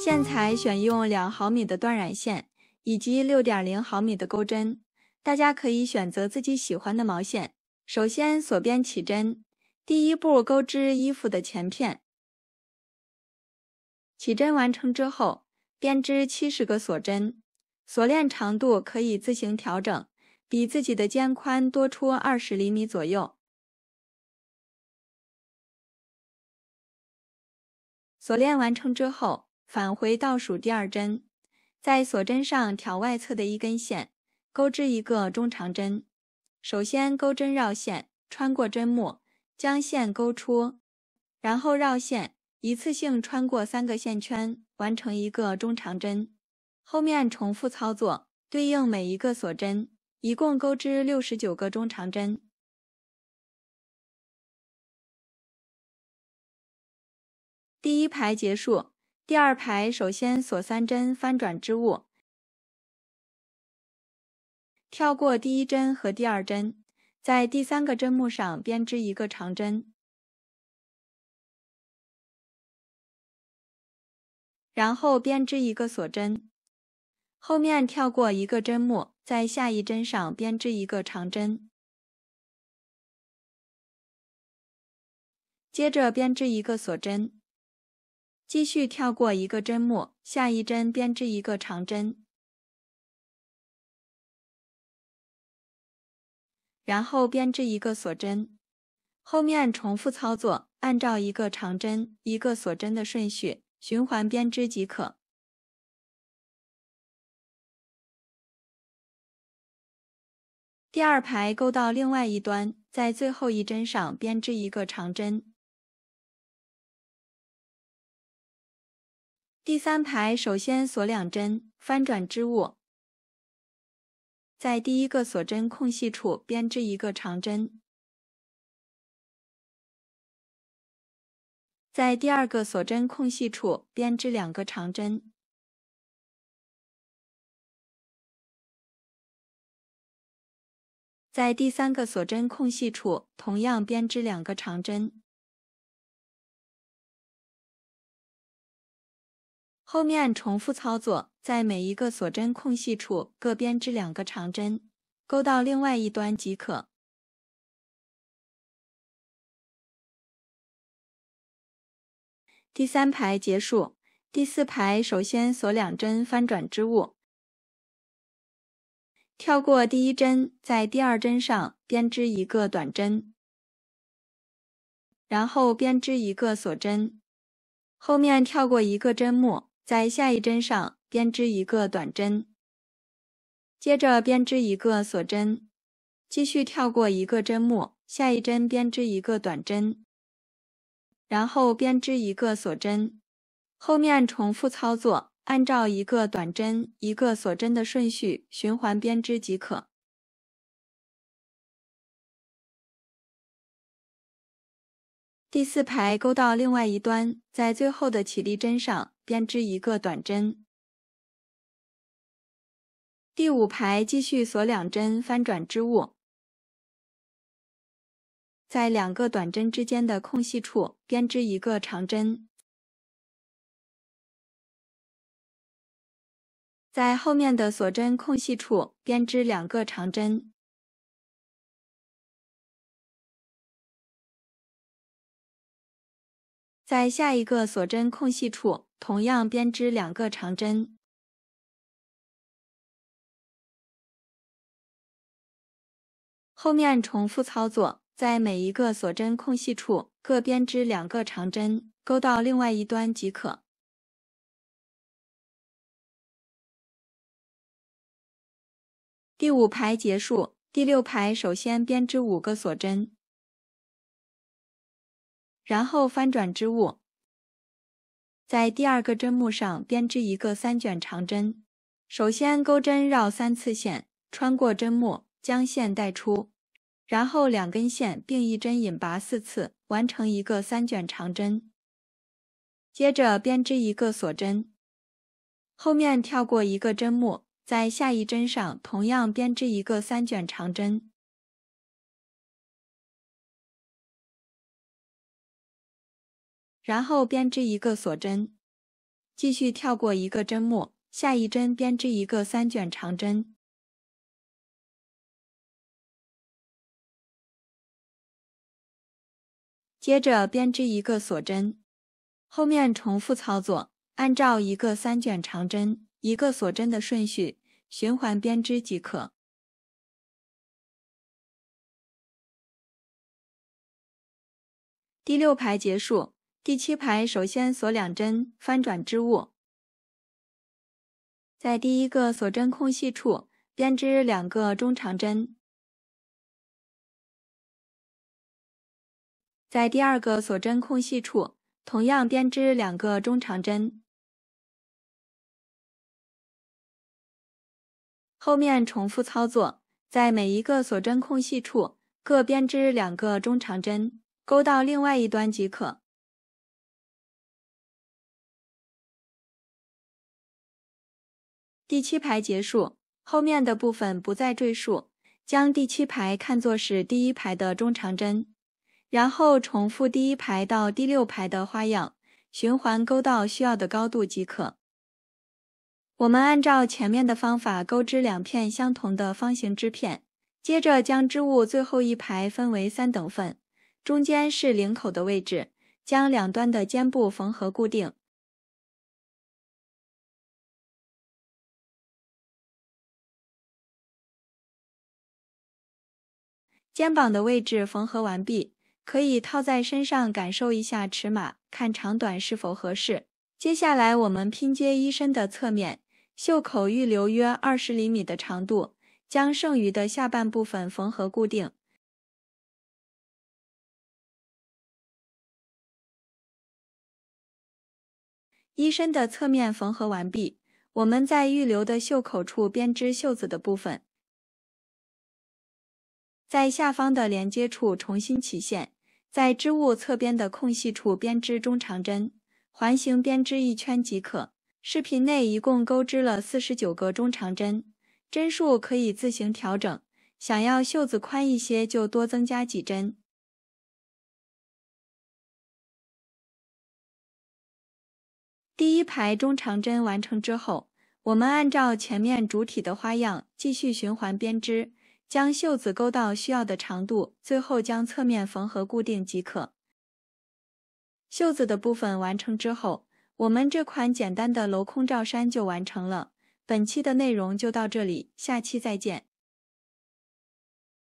线材选用2毫米的断染线以及6.0毫米的钩针，大家可以选择自己喜欢的毛线。首先锁边起针，第一步钩织衣服的前片。起针完成之后，编织70个锁针，锁链长度可以自行调整，比自己的肩宽多出20厘米左右。锁链完成之后，返回倒数第2针，在锁针上挑外侧的一根线，钩织一个中长针。首先钩针绕线，穿过针目，将线钩出，然后绕线，一次性穿过3个线圈，完成一个中长针。后面重复操作，对应每一个锁针，一共钩织69个中长针。第1排结束，第2排首先锁3针翻转织物，跳过第1针和第2针，在第3个针目上编织一个长针，然后编织一个锁针，后面跳过一个针目，在下一针上编织一个长针，接着编织一个锁针，继续跳过一个针目，下一针编织一个长针，然后编织一个锁针，后面重复操作，按照一个长针、一个锁针的顺序循环编织即可。第2排钩到另外一端，在最后一针上编织一个长针。第3排首先锁2针，翻转织物，在第1个锁针空隙处编织一个长针，在第2个锁针空隙处编织2个长针，在第3个锁针空隙处同样编织2个长针。后面重复操作，在每一个锁针空隙处各编织2个长针，钩到另外一端即可。第3排结束，第4排首先锁2针翻转织物，跳过第1针，在第2针上编织一个短针，然后编织一个锁针，后面跳过一个针目，在下一针上编织一个短针，接着编织一个锁针，继续跳过一个针目，下一针编织一个短针，然后编织一个锁针，后面重复操作，按照一个短针、一个锁针的顺序循环编织即可。第4排钩到另外一端，在最后的起立针上编织一个短针。第5排继续锁2针翻转织物，在2个短针之间的空隙处编织一个长针，在后面的锁针空隙处编织2个长针，在下一个锁针空隙处同样编织2个长针，后面重复操作，在每一个锁针空隙处各编织2个长针，钩到另外一端即可。第5排结束，第6排首先编织5个锁针，然后翻转织物，在第2个针目上编织一个3卷长针。首先钩针绕3次线，穿过针目，将线带出，然后2根线并一针引拔4次，完成一个3卷长针。接着编织一个锁针，后面跳过一个针目，在下一针上同样编织一个3卷长针，然后编织一个锁针，继续跳过一个针目，下一针编织一个3卷长针。接着编织一个锁针，后面重复操作，按照一个3卷长针、一个锁针的顺序循环编织即可。第6排结束，第7排首先锁2针，翻转织物，在第1个锁针空隙处编织2个中长针，在第2个锁针空隙处同样编织2个中长针，后面重复操作，在每一个锁针空隙处各编织2个中长针，钩到另外一端即可。第7排结束，后面的部分不再赘述，将第7排看作是第1排的中长针，然后重复第1排到第6排的花样，循环钩到需要的高度即可。我们按照前面的方法钩织2片相同的方形织片，接着将织物最后一排分为3等份，中间是领口的位置，将两端的肩部缝合固定。肩膀的位置缝合完毕，可以套在身上感受一下尺码，看长短是否合适。接下来我们拼接衣身的侧面，袖口预留约20厘米的长度，将剩余的下半部分缝合固定。衣身的侧面缝合完毕，我们在预留的袖口处编织袖子的部分。在下方的连接处重新起线，在织物侧边的空隙处编织中长针，环形编织1圈即可。视频内一共钩织了49个中长针，针数可以自行调整，想要袖子宽一些就多增加几针。第1排中长针完成之后，我们按照前面主体的花样继续循环编织，将袖子钩到需要的长度，最后将侧面缝合固定即可。袖子的部分完成之后，我们这款简单的镂空罩衫就完成了。本期的内容就到这里，下期再见。